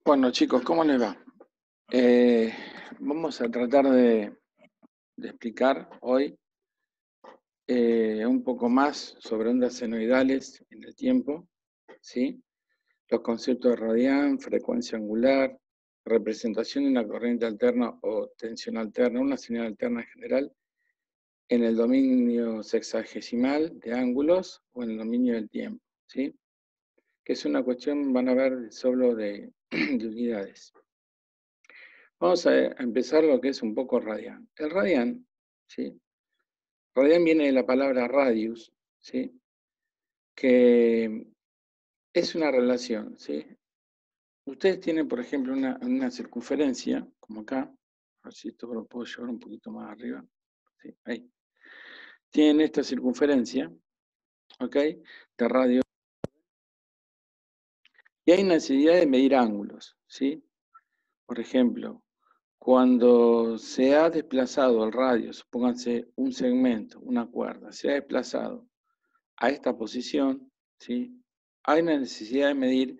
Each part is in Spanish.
Bueno, chicos, ¿cómo les va? Eh, Vamos a tratar de explicar hoy un poco más sobre ondas senoidales en el tiempo, ¿sí? Los conceptos de radián, frecuencia angular, representación de una corriente alterna o tensión alterna, una señal alterna en general, en el dominio sexagesimal de ángulos o en el dominio del tiempo, ¿sí? Que es una cuestión, van a ver, solo de unidades. Vamos a empezar lo que es un poco radián. El radián, ¿sí? Radián viene de la palabra radius, ¿sí? Que es una relación, ¿sí? Ustedes tienen, por ejemplo, una circunferencia, como acá, a ver si esto lo puedo llevar un poquito más arriba, ¿sí? Ahí. Tienen esta circunferencia, ¿ok? De radio. Y hay necesidad de medir ángulos, ¿sí? Por ejemplo, cuando se ha desplazado el radio, supónganse un segmento, una cuerda, se ha desplazado a esta posición, ¿sí? Hay una necesidad de medir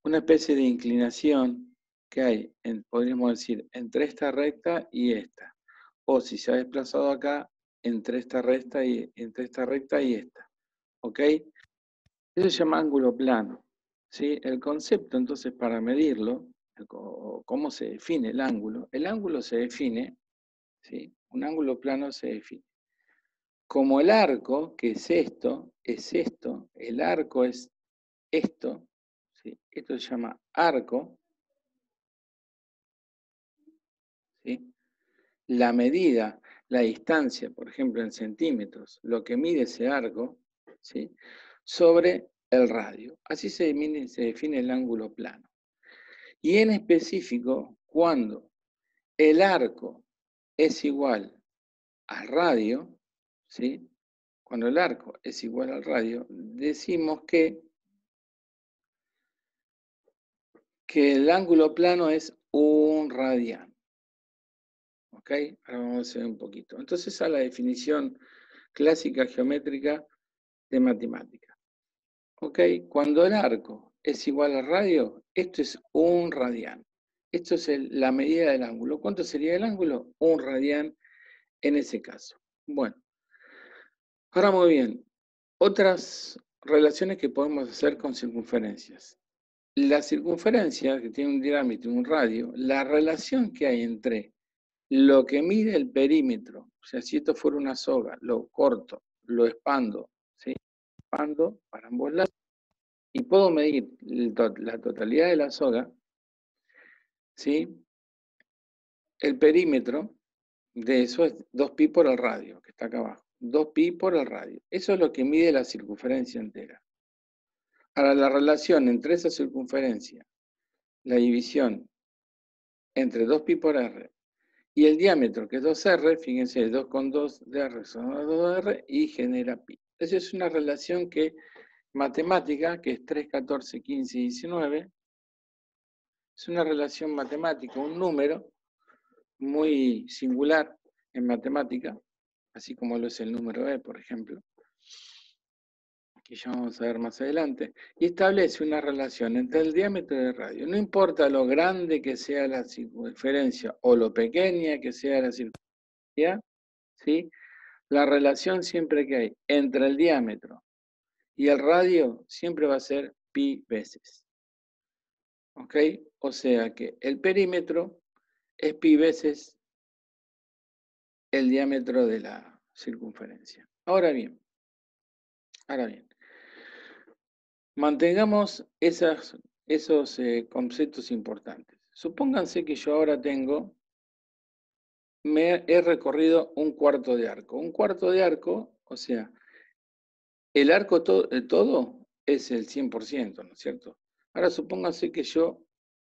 una especie de inclinación que hay, podríamos decir, entre esta recta y esta. O si se ha desplazado acá, entre esta recta y esta. ¿Ok? Eso se llama ángulo plano. ¿Sí? El concepto, entonces, para medirlo, cómo se define el ángulo se define, ¿sí? Un ángulo plano se define como el arco, que es esto, el arco es esto, ¿sí? Esto se llama arco, ¿sí? La medida, la distancia, por ejemplo, en centímetros, lo que mide ese arco, ¿sí? Sobre el radio. Así se define el ángulo plano. Y en específico, cuando el arco es igual al radio, ¿sí? Cuando el arco es igual al radio, decimos que el ángulo plano es un radián. ¿Ok? Ahora vamos a hacer un poquito. Entonces, a la definición clásica geométrica de matemática. ¿Ok? Cuando el arco es igual al radio, esto es un radián. Esto es la medida del ángulo. ¿Cuánto sería el ángulo? Un radián en ese caso. Bueno, ahora muy bien. Otras relaciones que podemos hacer con circunferencias. La circunferencia, que tiene un diámetro y un radio, la relación que hay entre lo que mide el perímetro, o sea, si esto fuera una soga, lo corto, lo expando, ¿sí? Expando para ambos lados y puedo medir la totalidad de la soga, ¿sí? El perímetro de eso es 2pi por el radio, que está acá abajo. 2pi por el radio. Eso es lo que mide la circunferencia entera. Ahora, la relación entre esa circunferencia, la división entre 2pi por r y el diámetro, que es 2r, fíjense, 2 con 2 de r son 2r y genera pi. Esa es una relación que matemática, que es 3, 14, 15 y 19, es una relación matemática, un número muy singular en matemática, así como lo es el número e, por ejemplo, que ya vamos a ver más adelante, y establece una relación entre el diámetro del radio. No importa lo grande que sea la circunferencia o lo pequeña que sea la circunferencia, ¿sí? La relación siempre que hay entre el diámetro y el radio siempre va a ser pi veces. ¿Ok? O sea que el perímetro es pi veces el diámetro de la circunferencia. Ahora bien, mantengamos esos conceptos importantes. Supónganse que yo ahora he recorrido un cuarto de arco. Un cuarto de arco, o sea, el arco todo es el 100%, ¿no es cierto? Ahora supónganse que yo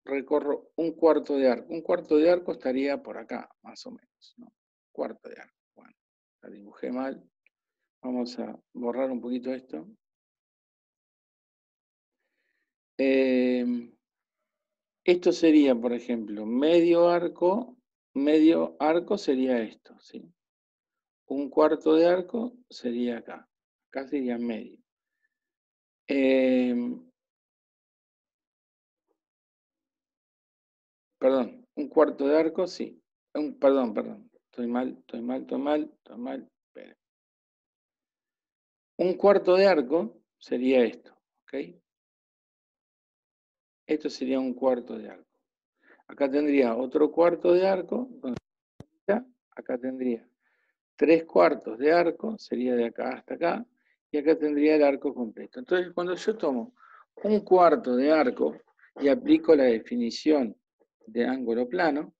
recorro un cuarto de arco. Un cuarto de arco estaría por acá, más o menos, ¿no? Cuarto de arco. Bueno, la dibujé mal. Vamos a borrar un poquito esto. Esto sería, por ejemplo, medio arco sería esto, ¿sí? Un cuarto de arco sería acá. Acá sería medio. perdón, un cuarto de arco, sí. Perdón. Estoy mal. Esperen. Un cuarto de arco sería esto, ¿ok? Esto sería un cuarto de arco. Acá tendría otro cuarto de arco, acá tendría 3/4 de arco, sería de acá hasta acá, y acá tendría el arco completo. Entonces, cuando yo tomo un cuarto de arco y aplico la definición de ángulo plano,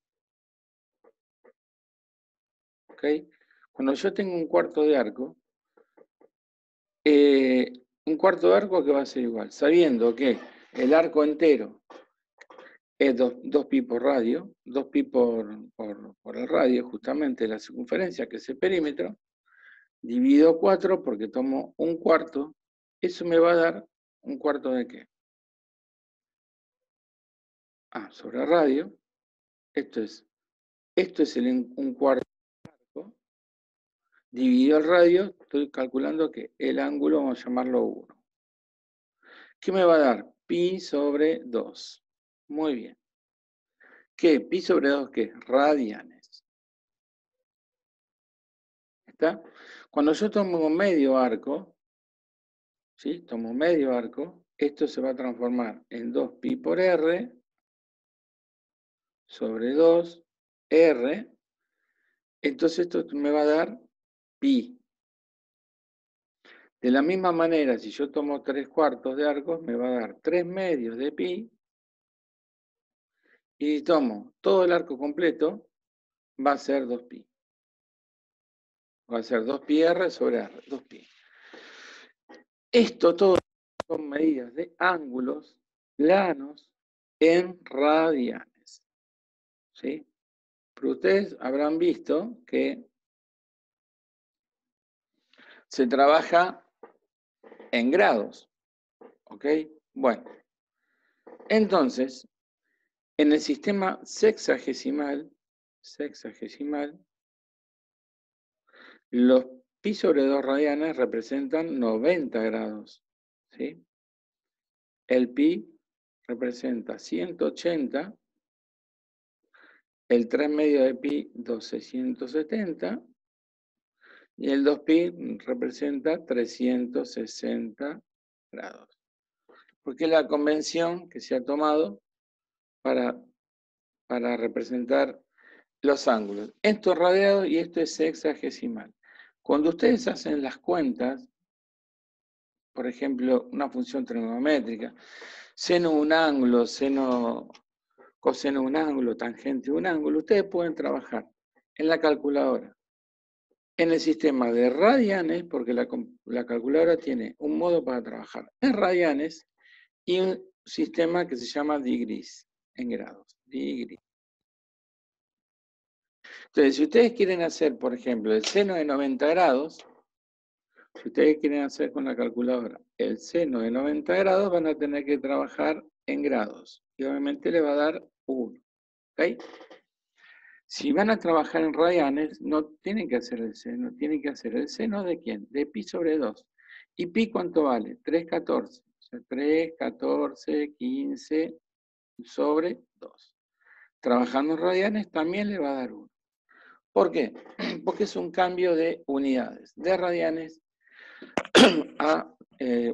¿ok? Cuando yo tengo un cuarto de arco, un cuarto de arco que va a ser igual, sabiendo que el arco entero es 2pi por radio, 2pi por el radio, justamente la circunferencia, que es el perímetro, divido 4 porque tomo un cuarto, eso me va a dar un cuarto de qué? Sobre radio, esto es un cuarto, dividido el radio, estoy calculando que el ángulo, vamos a llamarlo 1. ¿Qué me va a dar? Pi sobre 2. Muy bien. ¿Qué? Pi sobre 2, ¿qué? Radianes. ¿Está? Cuando yo tomo medio arco, ¿sí? Tomo medio arco, esto se va a transformar en 2pi por r sobre 2r. Entonces esto me va a dar pi. De la misma manera, si yo tomo 3/4 de arco, me va a dar 3 medios de pi. Y si tomo todo el arco completo, va a ser 2pi. Va a ser 2pi r sobre r, 2pi. Esto todo son medidas de ángulos planos en radianes. ¿Sí? Pero ustedes habrán visto que se trabaja en grados. ¿Ok? Bueno, entonces, en el sistema sexagesimal, los pi sobre 2 radianes representan 90 grados. ¿Sí? El pi representa 180, el 3 medio de pi 1270 y el 2pi representa 360 grados. Porque es la convención que se ha tomado para representar los ángulos. Esto es radiado y esto es sexagesimal. Cuando ustedes hacen las cuentas, por ejemplo, una función trigonométrica, seno de un ángulo, coseno de un ángulo, tangente de un ángulo, ustedes pueden trabajar en la calculadora, en el sistema de radianes, porque la calculadora tiene un modo para trabajar en radianes y un sistema que se llama degrees, en grados, degrees. Entonces, si ustedes quieren hacer, por ejemplo, el seno de 90 grados, si ustedes quieren hacer con la calculadora el seno de 90 grados, van a tener que trabajar en grados. Y obviamente le va a dar 1. ¿Ok? Si van a trabajar en radianes, no tienen que hacer el seno, tienen que hacer el seno de ¿quién? De pi sobre 2. ¿Y pi cuánto vale? 3/14. O sea, 3/14, 15 sobre 2. Trabajando en radianes también le va a dar 1. ¿Por qué? Porque es un cambio de unidades, de radianes a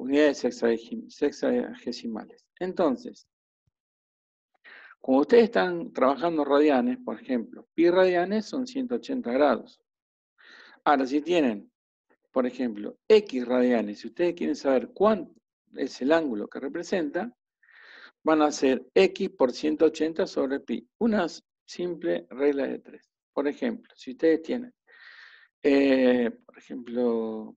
unidades sexagesimales. Entonces, como ustedes están trabajando radianes, por ejemplo, pi radianes son 180 grados. Ahora, si tienen, por ejemplo, x radianes, si ustedes quieren saber cuánto es el ángulo que representa, van a hacer x por 180 sobre pi. Una simple regla de 3. Por ejemplo, si ustedes tienen, por ejemplo,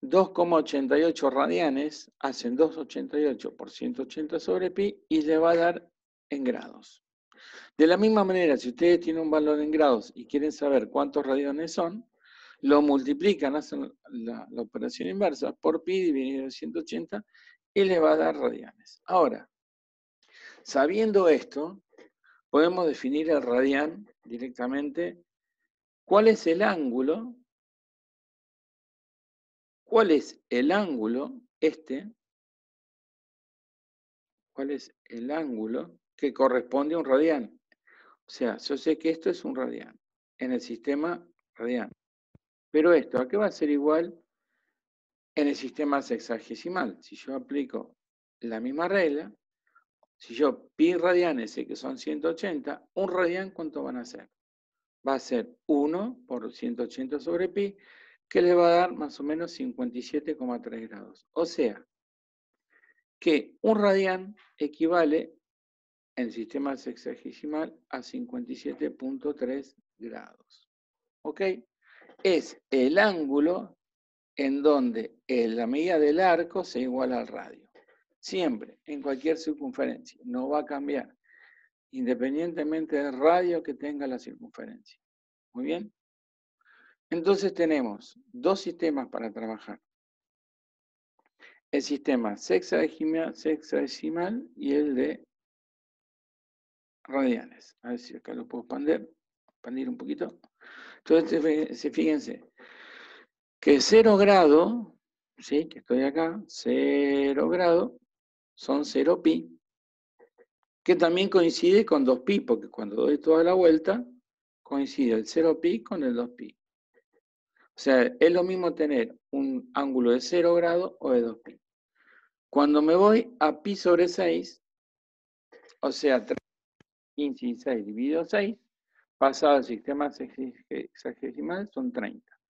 2,88 radianes, hacen 288 por 180 sobre pi y le va a dar en grados. De la misma manera, si ustedes tienen un valor en grados y quieren saber cuántos radianes son, lo multiplican, hacen la operación inversa por pi dividido en 180 y le va a dar radianes. Ahora, sabiendo esto, podemos definir el radián directamente. ¿Cuál es el ángulo? ¿Cuál es el ángulo este? ¿Cuál es el ángulo que corresponde a un radián. O sea, yo sé que esto es un radián en el sistema radián. Pero esto, ¿a qué va a ser igual en el sistema sexagesimal? Si yo aplico la misma regla, si yo pi radianes sé que son 180, un radián, ¿cuánto van a ser? Va a ser 1 por 180 sobre pi, que le va a dar más o menos 57,3 grados. O sea, que un radián equivale en el sistema sexagesimal a 57,3 grados. ¿Ok? Es el ángulo en donde la medida del arco se iguala al radio. Siempre, en cualquier circunferencia. No va a cambiar, independientemente del radio que tenga la circunferencia. Muy bien. Entonces tenemos dos sistemas para trabajar. El sistema sexagesimal y el de radianes. A ver si acá lo puedo expandir un poquito. Entonces, fíjense que 0 grado, ¿sí? Que estoy acá, 0 grado, son 0 pi, que también coincide con 2 pi, porque cuando doy toda la vuelta, coincide el 0 pi con el 2 pi. O sea, es lo mismo tener un ángulo de 0 grado o de 2 pi. Cuando me voy a pi sobre 6, o sea, 15 y 6 dividido 6, pasado al sistema sexagesimal, son 30.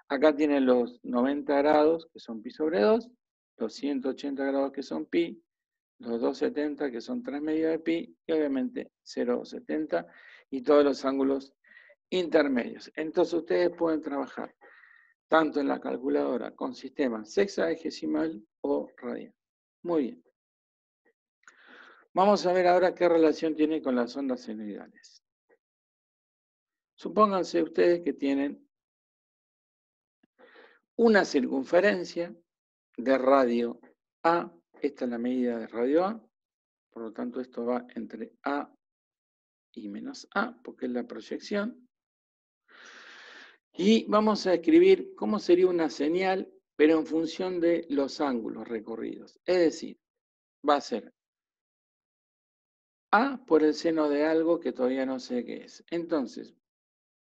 Acá tienen los 90 grados, que son pi sobre 2, los 180 grados, que son pi, los 270, que son 3 medidas de pi, y obviamente 0,70, y todos los ángulos intermedios. Entonces ustedes pueden trabajar tanto en la calculadora con sistema sexagesimal o radial. Muy bien. Vamos a ver ahora qué relación tiene con las ondas senoidales. Supónganse ustedes que tienen una circunferencia de radio A. Esta es la medida de radio A. Por lo tanto, esto va entre A y menos A, porque es la proyección. Y vamos a escribir cómo sería una señal, pero en función de los ángulos recorridos. Es decir, va a ser A por el seno de algo que todavía no sé qué es. Entonces,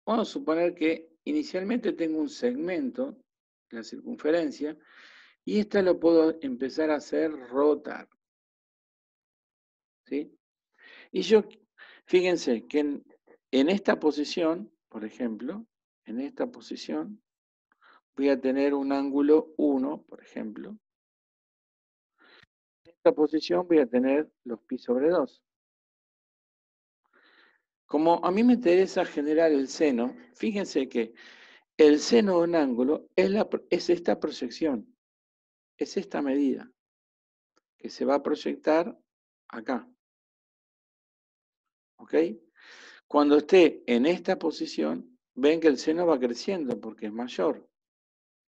vamos a suponer que inicialmente tengo un segmento, la circunferencia, y esto lo puedo empezar a hacer rotar. ¿Sí? Y yo, fíjense que en esta posición, por ejemplo, en esta posición, voy a tener un ángulo 1, por ejemplo. En esta posición voy a tener los pi sobre 2. Como a mí me interesa generar el seno, fíjense que el seno de un ángulo es esta proyección, es esta medida, que se va a proyectar acá. ¿Ok? Cuando esté en esta posición, ven que el seno va creciendo porque es mayor.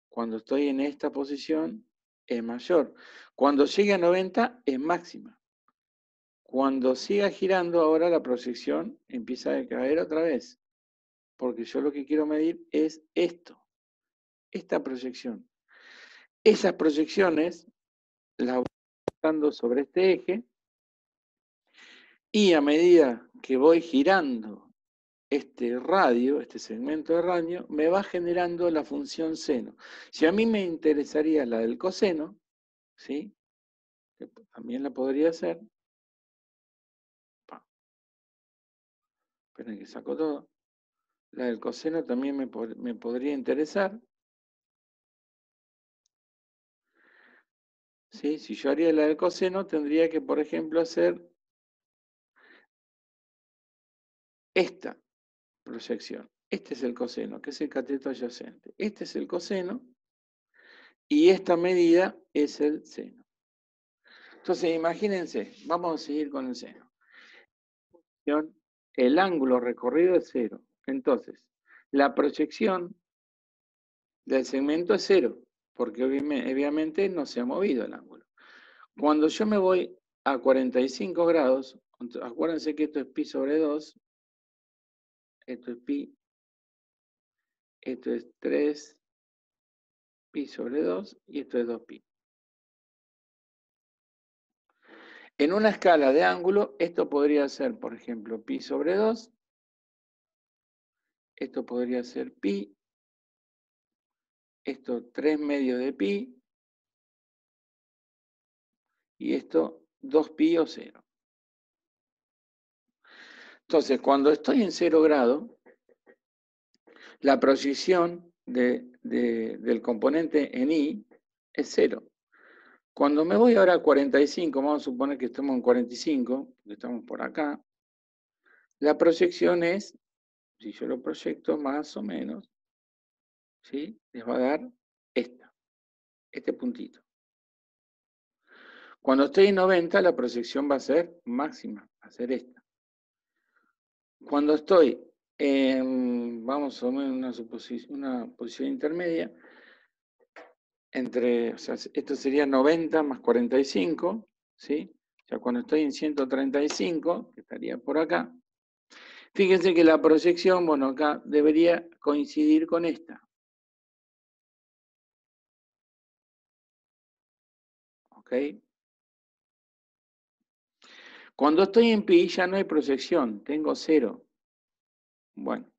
Cuando estoy en esta posición, es mayor. Cuando llegue a 90, es máxima. Cuando siga girando, ahora la proyección empieza a decaer otra vez. Porque yo lo que quiero medir es esto, esta proyección. Esas proyecciones las voy dando sobre este eje y a medida que voy girando este radio, este segmento de radio, me va generando la función seno. Si a mí me interesaría la del coseno, ¿sí? Que también la podría hacer. Esperen que saco todo. La del coseno también me podría interesar. ¿Sí? Si yo haría la del coseno, tendría que, por ejemplo, hacer esta proyección. Este es el coseno, que es el cateto adyacente. Este es el coseno y esta medida es el seno. Entonces, imagínense, vamos a seguir con el seno. El ángulo recorrido es 0. Entonces, la proyección del segmento es 0, porque obviamente no se ha movido el ángulo. Cuando yo me voy a 45 grados, acuérdense que esto es pi sobre 2, esto es pi, esto es 3 pi sobre 2 y esto es 2 pi. En una escala de ángulo, esto podría ser, por ejemplo, pi sobre 2. Esto podría ser pi. Esto 3 medios de pi. Y esto 2pi o 0. Entonces, cuando estoy en 0 grado, la proyección del componente en i es 0. Cuando me voy ahora a 45, vamos a suponer que estamos en 45, que estamos por acá, la proyección es, si yo lo proyecto más o menos, ¿sí? Les va a dar este puntito. Cuando estoy en 90, la proyección va a ser máxima, va a ser esta. Cuando estoy en, vamos a poner una posición intermedia, o sea, esto sería 90 más 45, ¿sí? O sea, cuando estoy en 135, que estaría por acá, fíjense que la proyección, bueno, acá debería coincidir con esta. ¿Ok? Cuando estoy en pi ya no hay proyección, tengo 0. Bueno,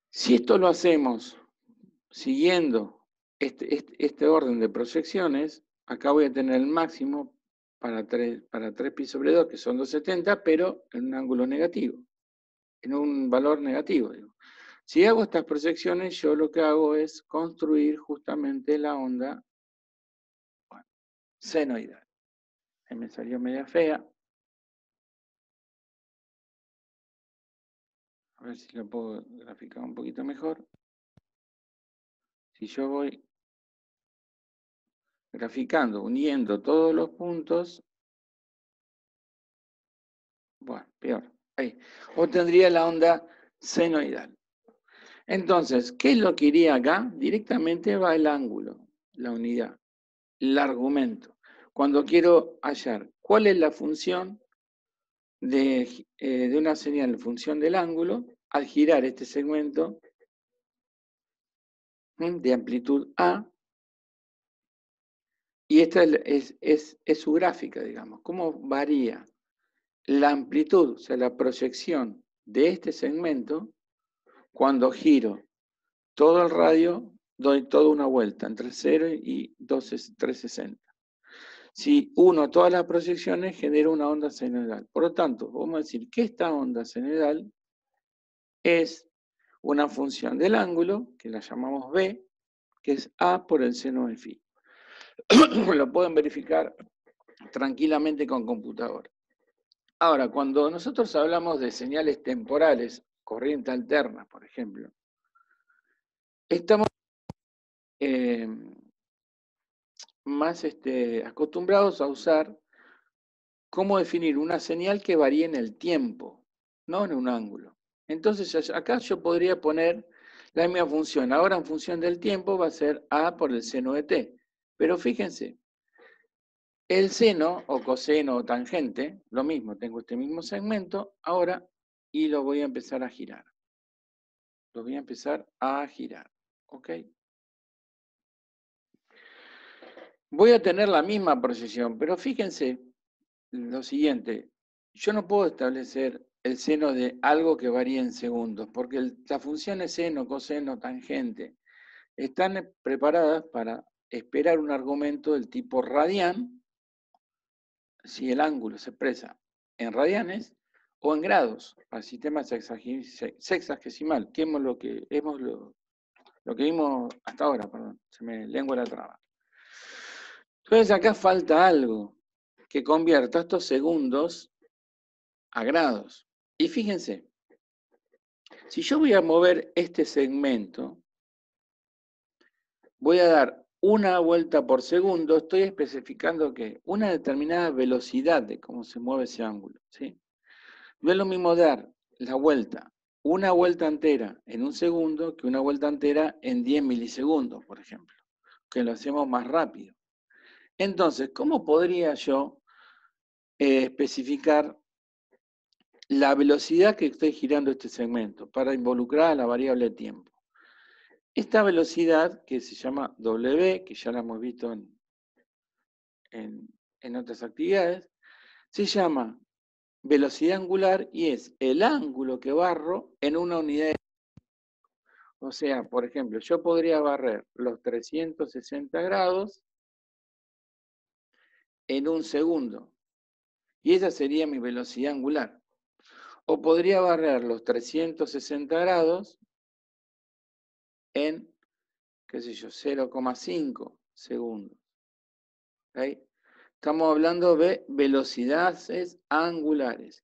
si esto lo hacemos siguiendo este orden de proyecciones, acá voy a tener el máximo para 3 pi sobre 2, que son 270, pero en un ángulo negativo, en un valor negativo, digo. Si hago estas proyecciones, yo lo que hago es construir justamente la onda senoidal. Ahí me salió media fea. A ver si lo puedo graficar un poquito mejor. Si yo voy graficando, uniendo todos los puntos, bueno, peor. Ahí. Obtendría la onda senoidal. Entonces, ¿qué es lo que iría acá? Directamente va el ángulo, la unidad, el argumento. Cuando quiero hallar cuál es la función de una señal en función del ángulo, al girar este segmento de amplitud A, y esta es su gráfica, digamos, cómo varía la amplitud, o sea, la proyección de este segmento cuando giro todo el radio, doy toda una vuelta entre 0 y 360. Si uno todas las proyecciones, genera una onda senoidal. Por lo tanto, vamos a decir que esta onda senoidal es una función del ángulo, que la llamamos B, que es A por el seno de phi. Lo pueden verificar tranquilamente con computadora. Ahora, cuando nosotros hablamos de señales temporales, corriente alterna, por ejemplo, estamos más acostumbrados a usar cómo definir una señal que varíe en el tiempo, no en un ángulo. Entonces, acá yo podría poner la misma función. Ahora, en función del tiempo, va a ser A por el seno de t. Pero fíjense, el seno o coseno o tangente, lo mismo, tengo este mismo segmento ahora y lo voy a empezar a girar. Lo voy a empezar a girar, ¿ok? Voy a tener la misma proyección, pero fíjense lo siguiente, yo no puedo establecer el seno de algo que varíe en segundos, porque las funciones seno, coseno, tangente, están preparadas para esperar un argumento del tipo radian, si el ángulo se expresa en radianes, o en grados, para el sistema sexagesimal, que es lo que vimos hasta ahora, perdón, se me lengua la traba. Entonces acá falta algo que convierta estos segundos a grados. Y fíjense, si yo voy a mover este segmento, voy a dar una vuelta por segundo, estoy especificando que una determinada velocidad de cómo se mueve ese ángulo, ¿sí? No es lo mismo dar la vuelta, una vuelta entera en un segundo que una vuelta entera en 10 milisegundos, por ejemplo, que lo hacemos más rápido. Entonces, ¿cómo podría yo especificar la velocidad que estoy girando este segmento para involucrar a la variable tiempo? Esta velocidad, que se llama W, que ya la hemos visto en en otras actividades, se llama velocidad angular y es el ángulo que barro en una unidad de... O sea, por ejemplo, yo podría barrer los 360 grados en un segundo. Y esa sería mi velocidad angular. O podría barrer los 360 grados en, qué sé yo, 0,5 segundos. ¿Okay? Estamos hablando de velocidades angulares.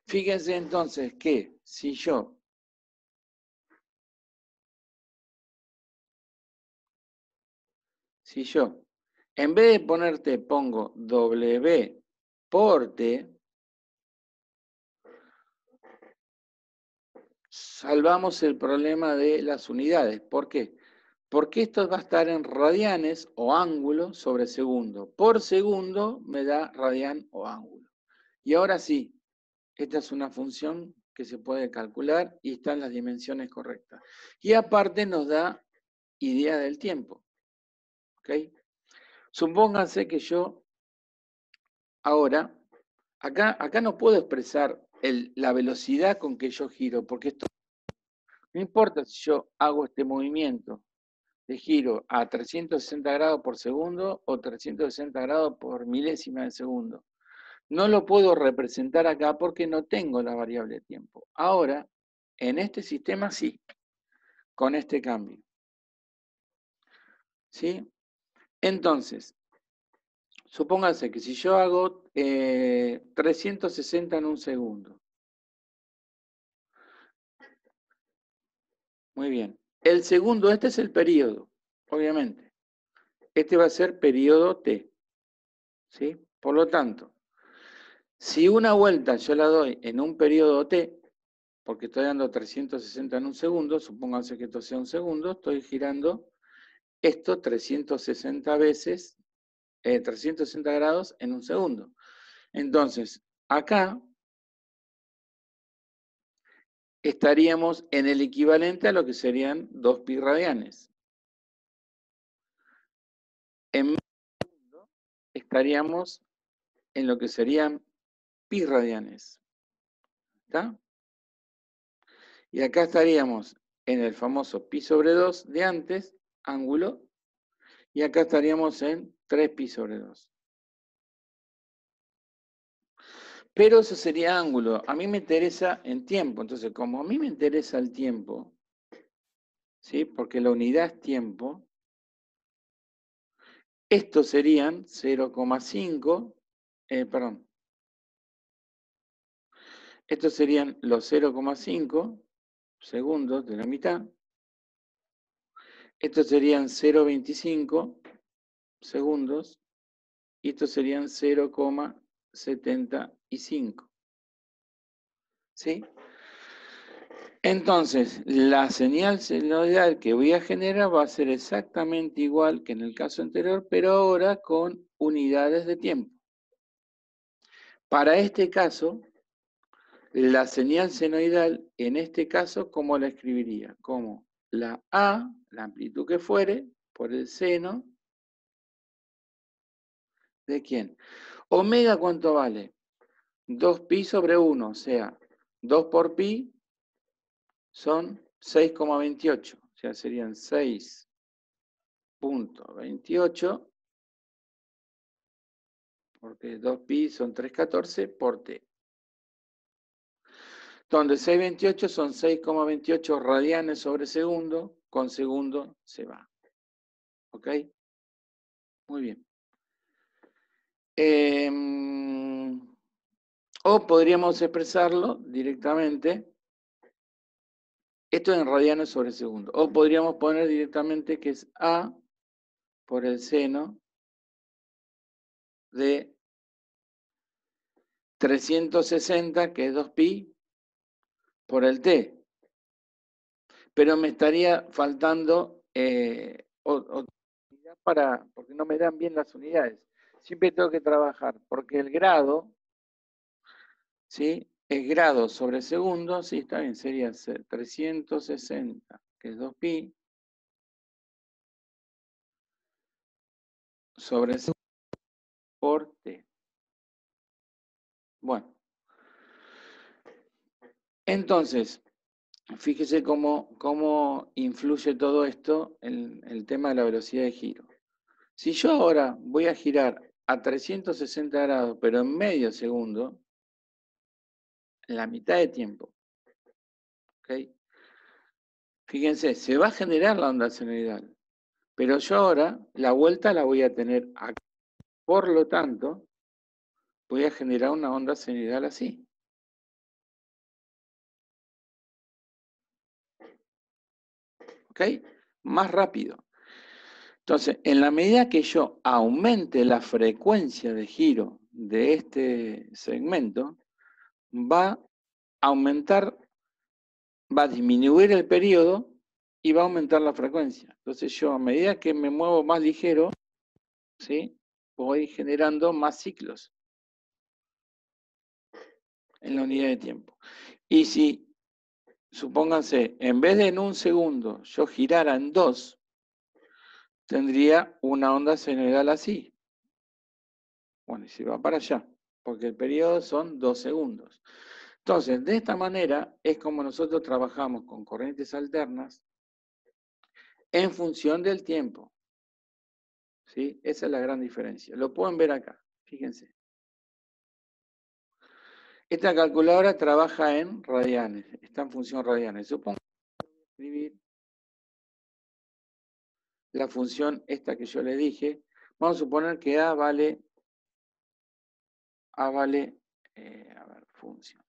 Fíjense entonces que si yo en vez de poner T pongo W por T, salvamos el problema de las unidades. ¿Por qué? Porque esto va a estar en radianes o ángulo sobre segundo. Por segundo me da radian o ángulo. Y ahora sí, esta es una función que se puede calcular y están las dimensiones correctas. Y aparte nos da idea del tiempo. ¿Okay? Supónganse que yo ahora, acá no puedo expresar la velocidad con que yo giro, porque esto no importa si yo hago este movimiento de giro a 360 grados por segundo o 360 grados por milésima de segundo. No lo puedo representar acá porque no tengo la variable tiempo. Ahora, en este sistema sí, con este cambio. ¿Sí? Entonces, supónganse que si yo hago 360 en un segundo. Muy bien. El segundo, este es el periodo, obviamente. Este va a ser periodo T. ¿Sí? Por lo tanto, si una vuelta yo la doy en un periodo T, porque estoy dando 360 en un segundo, supónganse que esto sea un segundo, estoy girando esto 360 veces, 360 grados en un segundo. Entonces, acá estaríamos en el equivalente a lo que serían 2 pi radianes. En medio segundo estaríamos en lo que serían pi radianes. ¿Está? Y acá estaríamos en el famoso pi sobre 2 de antes, ángulo, y acá estaríamos en 3 pi sobre 2. Pero eso sería ángulo. A mí me interesa en tiempo. Entonces, como a mí me interesa el tiempo, ¿sí? Porque la unidad es tiempo, estos serían 0,5, perdón, estos serían los 0,5 segundos de la mitad. Estos serían 0,25 segundos y estos serían 0,75. ¿Sí? Entonces, la señal senoidal que voy a generar va a ser exactamente igual que en el caso anterior, pero ahora con unidades de tiempo. Para este caso, la señal senoidal, en este caso, ¿cómo la escribiría? Como la A, la amplitud que fuere, por el seno, ¿de quién? Omega, ¿cuánto vale? 2 pi sobre 1, o sea, 2 por pi son 6,28, o sea, serían 6,28, porque 2 pi son 3,14 por t. Donde 6,28 son 6,28 radianes sobre segundo, con segundo se va. ¿Ok? Muy bien. O podríamos expresarlo directamente, esto en radianes sobre segundo, o podríamos poner directamente que es A por el seno de 360, que es 2 pi, por el t. Pero me estaría faltando porque no me dan bien las unidades. Siempre tengo que trabajar, porque el grado, ¿sí? Es grado sobre segundo, sí, está bien, sería 360, que es 2 pi, sobre segundo por t. Entonces, fíjese cómo influye todo esto en el tema de la velocidad de giro. Si yo ahora voy a girar a 360 grados, pero en medio segundo, en la mitad de tiempo, ¿ok? Fíjense, se va a generar la onda senoidal, pero yo ahora la vuelta la voy a tener acá. Por lo tanto, voy a generar una onda senoidal así. ¿Ok? Más rápido. Entonces, en la medida que yo aumente la frecuencia de giro de este segmento, va a aumentar, va a disminuir el periodo y va a aumentar la frecuencia. Entonces yo, a medida que me muevo más ligero, ¿sí? Voy generando más ciclos en la unidad de tiempo. Y si, supónganse, en vez de en un segundo yo girara en 2, tendría una onda senoidal así. Bueno, y se va para allá, porque el periodo son 2 segundos. Entonces, de esta manera es como nosotros trabajamos con corrientes alternas en función del tiempo. ¿Sí? Esa es la gran diferencia. Lo pueden ver acá, fíjense. Esta calculadora trabaja en radianes, está en función radianes. Supongo que voy a escribir la función esta que yo le dije. Vamos a suponer que A vale, a ver, función.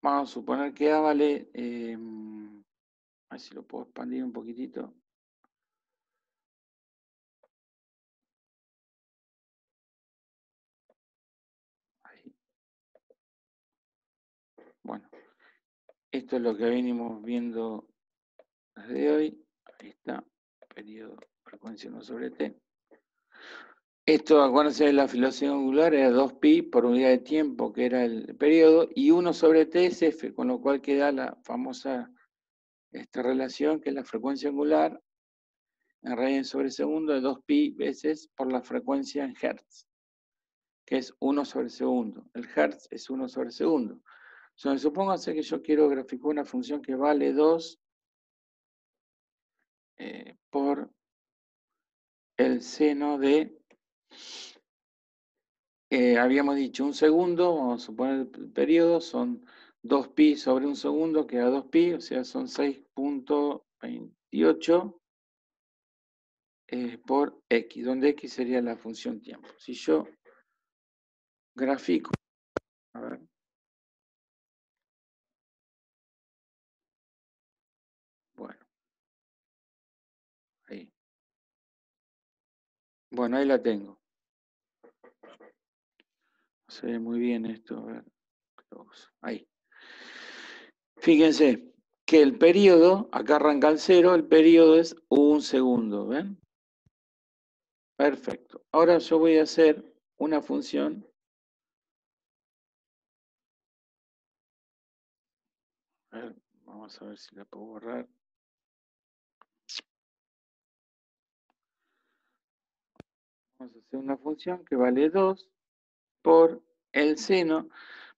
Vamos a suponer que A vale, a ver si lo puedo expandir un poquitito. Ahí. Bueno, esto es lo que venimos viendo desde hoy. Ahí está, periodo, frecuencia 1 sobre T. Esto, acuérdense de la velocidad angular, era 2pi por unidad de tiempo, que era el periodo, y 1 sobre T es F, con lo cual queda la famosa relación, que es la frecuencia angular en radianes sobre segundo de 2pi veces por la frecuencia en hertz, que es 1 sobre segundo. El hertz es 1 sobre segundo. Entonces, supónganse que yo quiero graficar una función que vale 2 por el seno de, habíamos dicho, un segundo, vamos a suponer el periodo, son 2pi sobre un segundo, queda 2pi, o sea, son 6.28 por x, donde x sería la función tiempo. Si yo grafico, a ver, bueno, ahí. Bueno, ahí la tengo. Se ve muy bien esto, a ver, ahí. Fíjense que el periodo, acá arranca el 0, el periodo es un segundo, ¿ven? Perfecto. Ahora yo voy a hacer una función. A ver, vamos a ver si la puedo borrar. Vamos a hacer una función que vale 2 por el seno,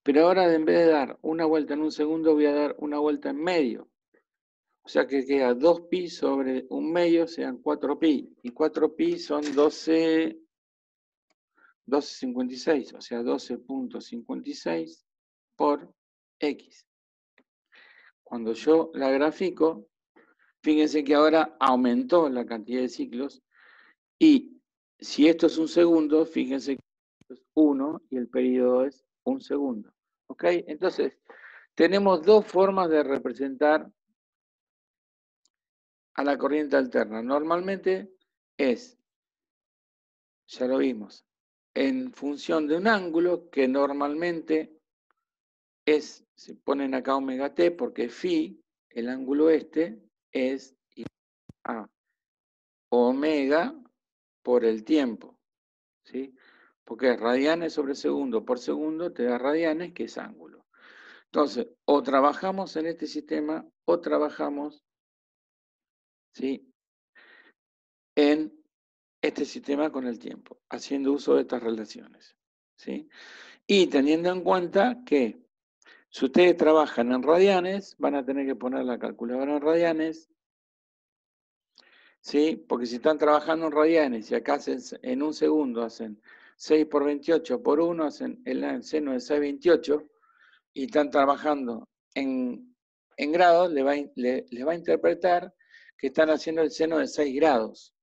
pero ahora en vez de dar una vuelta en un segundo, voy a dar una vuelta en medio. O sea que queda 2pi sobre un medio, sean 4pi. Y 4pi son 12,56, o sea, 12.56 por x. Cuando yo la grafico, fíjense que ahora aumentó la cantidad de ciclos y si esto es un segundo, fíjense que esto es 1 y el periodo es un segundo. ¿Ok? Entonces, tenemos dos formas de representar a la corriente alterna. Normalmente es, ya lo vimos, en función de un ángulo que normalmente es, se ponen acá omega t porque phi, el ángulo este, es a omega por el tiempo, ¿sí? Porque radianes sobre segundo por segundo te da radianes, que es ángulo. Entonces, o trabajamos en este sistema o trabajamos, ¿sí?, en este sistema con el tiempo, haciendo uso de estas relaciones, ¿sí? Y teniendo en cuenta que si ustedes trabajan en radianes, van a tener que poner la calculadora en radianes, ¿sí? Porque si están trabajando en radianes y acá en un segundo hacen 6 por 28 por 1, hacen el seno de 628, y están trabajando en grados, le va a interpretar que están haciendo el seno de 6 grados,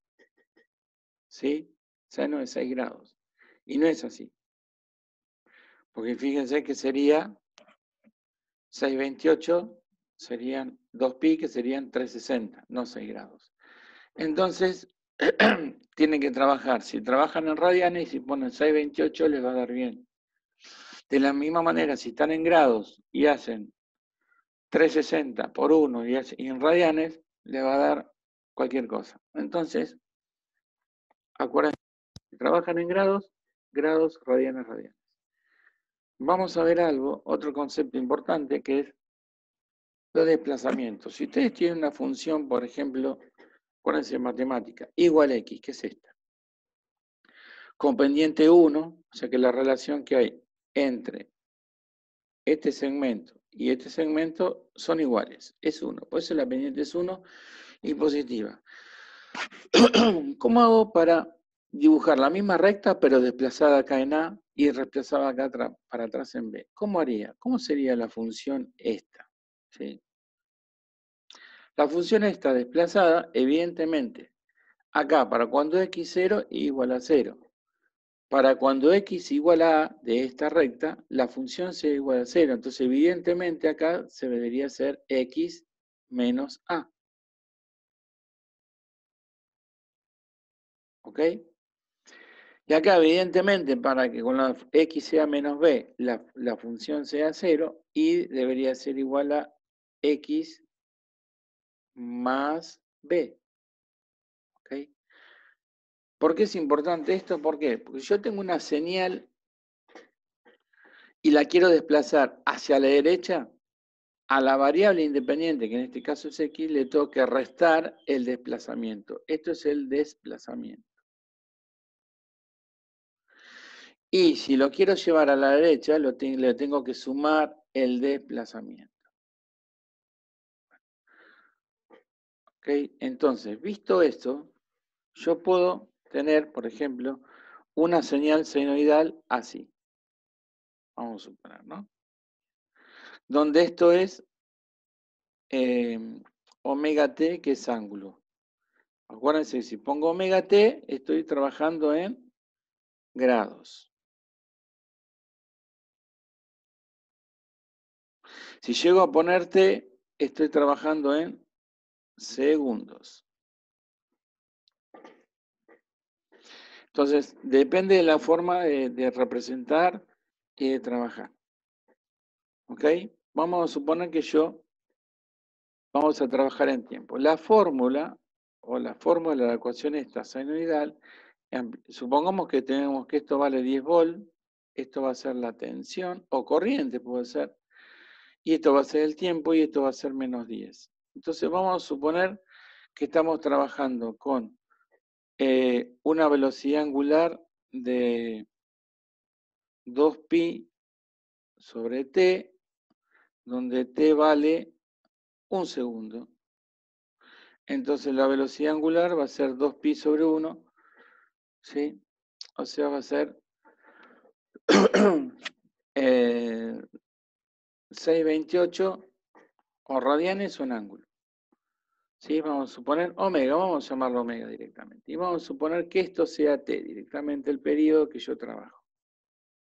¿sí? Seno de 6 grados. Y no es así. Porque fíjense que sería 628, serían 2pi, que serían 360, no 6 grados. Entonces, tienen que trabajar. Si trabajan en radianes y si ponen 628, les va a dar bien. De la misma manera, si están en grados y hacen 360 por 1 y en radianes, le va a dar cualquier cosa. Entonces, acuérdense, si trabajan en grados, grados, radianes, radianes. Vamos a ver algo, otro concepto importante, que es los desplazamientos. Si ustedes tienen una función, por ejemplo, acuérdense en matemática, igual a x, ¿qué es esta? Con pendiente 1, o sea que la relación que hay entre este segmento y este segmento son iguales, es 1, por eso la pendiente es 1 y positiva. ¿Cómo hago para dibujar la misma recta pero desplazada acá en A y desplazada acá para atrás en B? ¿Cómo haría? ¿Cómo sería la función esta? ¿Sí? La función esta desplazada, evidentemente, acá para cuando x0 igual a 0. Para cuando x igual a A de esta recta, la función sea igual a 0. Entonces, evidentemente acá se debería ser x menos A. ¿Ok? Y acá, evidentemente, para que con la x sea menos b, la función sea 0, y debería ser igual a x más b. ¿Ok? ¿Por qué es importante esto? ¿Por qué? Porque yo tengo una señal y la quiero desplazar hacia la derecha, a la variable independiente, que en este caso es x, le tengo que restar el desplazamiento. Esto es el desplazamiento. Y si lo quiero llevar a la derecha, le tengo que sumar el desplazamiento. ¿Okay? Entonces, visto esto, yo puedo tener, por ejemplo, una señal senoidal así. Vamos a suponer, ¿no? Donde esto es omega t, que es ángulo. Acuérdense, si pongo omega t, estoy trabajando en grados. Si llego a poner t, estoy trabajando en segundos. Entonces, depende de la forma de representar y de trabajar. ¿Ok? Vamos a suponer que vamos a trabajar en tiempo. La fórmula de la ecuación esta senoidal, supongamos que tenemos que esto vale 10 volt, esto va a ser la tensión, o corriente puede ser, y esto va a ser el tiempo, y esto va a ser menos 10. Entonces vamos a suponer que estamos trabajando con una velocidad angular de 2pi sobre t, donde t vale 1 segundo. Entonces la velocidad angular va a ser 2pi sobre 1, ¿sí? O sea, va a ser 628 o radianes o en ángulo. ¿Sí? Vamos a suponer omega, vamos a llamarlo omega directamente. Y vamos a suponer que esto sea t, directamente el periodo que yo trabajo.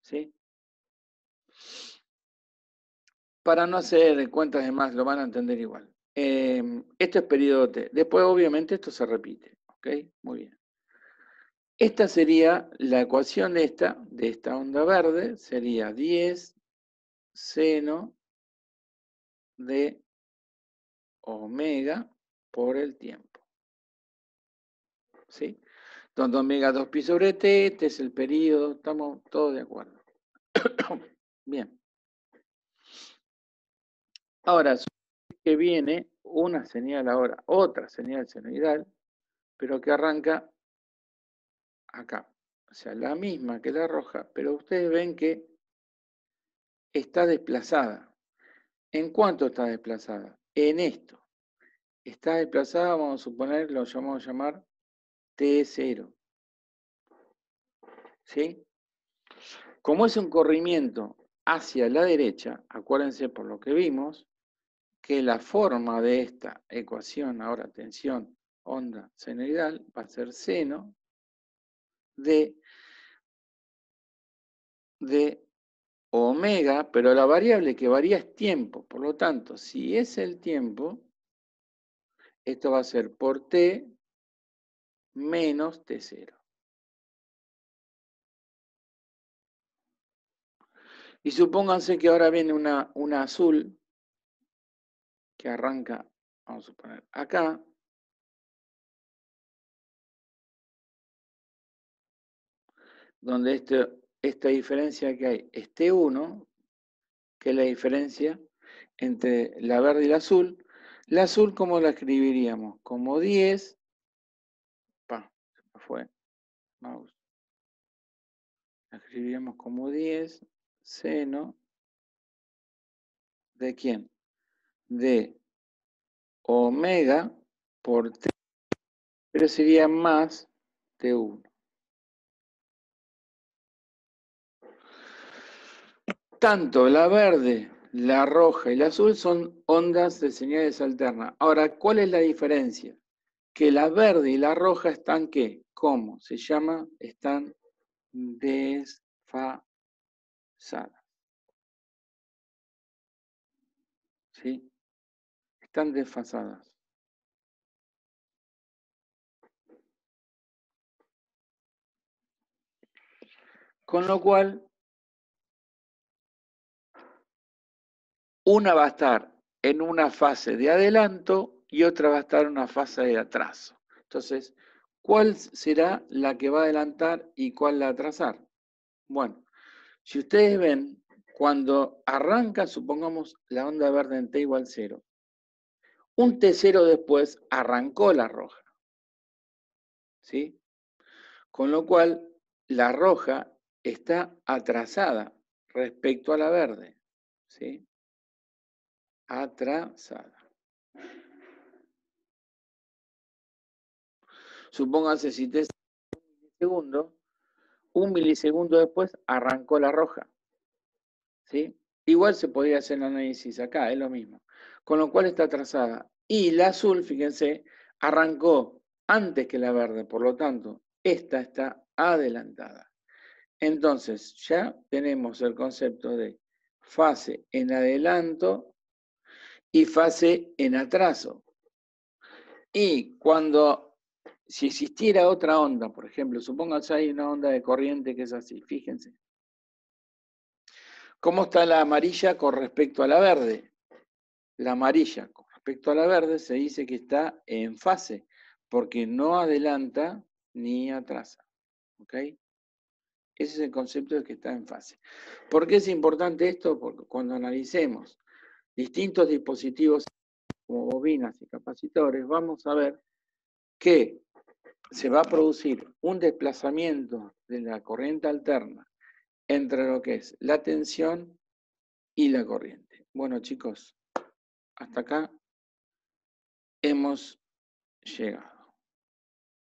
¿Sí? Para no hacer cuentas de más, lo van a entender igual. Esto es periodo t. Después, obviamente, esto se repite. ¿Ok? Muy bien. Esta sería la ecuación de esta onda verde, sería 10 seno de omega por el tiempo. ¿Sí? Donde omega 2pi sobre t, este es el periodo, estamos todos de acuerdo. Bien. Ahora, que viene una señal ahora, otra señal senoidal, pero que arranca acá. O sea, la misma que la roja, pero ustedes ven que está desplazada. ¿En cuánto está desplazada? En esto. Está desplazada, vamos a suponer, lo vamos a llamar T0. ¿Sí? Como es un corrimiento hacia la derecha, acuérdense por lo que vimos, que la forma de esta ecuación, ahora tensión, onda senoidal, va a ser seno de omega, pero la variable que varía es tiempo. Por lo tanto, si es el tiempo, esto va a ser por t menos t0. Y supónganse que ahora viene una azul que arranca, vamos a suponer, acá, donde esta diferencia que hay es T1, que es la diferencia entre la verde y la azul. La azul, ¿cómo la escribiríamos? Como 10, se me fue, mouse. La escribiríamos como 10 seno ¿de quién? De omega por T, pero sería más T1. Tanto la verde, la roja y la azul son ondas de señales alternas. Ahora, ¿cuál es la diferencia? Que la verde y la roja están, ¿qué? ¿Cómo? Se llama, están desfasadas. ¿Sí? Están desfasadas. Con lo cual, una va a estar en una fase de adelanto y otra va a estar en una fase de atraso. Entonces, ¿cuál será la que va a adelantar y cuál la va a atrasar? Bueno, si ustedes ven, cuando arranca, supongamos, la onda verde en T igual 0, un T0 después arrancó la roja, ¿sí? Con lo cual, la roja está atrasada respecto a la verde, ¿sí? Atrasada. Supónganse si T es un milisegundo después arrancó la roja, ¿sí? Igual se podría hacer el análisis acá, es lo mismo. Con lo cual está atrasada. Y la azul, fíjense, arrancó antes que la verde, por lo tanto, esta está adelantada. Entonces, ya tenemos el concepto de fase en adelanto y fase en atraso. Y si existiera otra onda, por ejemplo, supónganse hay una onda de corriente que es así, fíjense. ¿Cómo está la amarilla con respecto a la verde? La amarilla con respecto a la verde se dice que está en fase, porque no adelanta ni atrasa. ¿Ok? Ese es el concepto de que está en fase. ¿Por qué es importante esto? Porque cuando analicemos distintos dispositivos como bobinas y capacitores, vamos a ver que se va a producir un desplazamiento de la corriente alterna entre lo que es la tensión y la corriente. Bueno, chicos, hasta acá hemos llegado.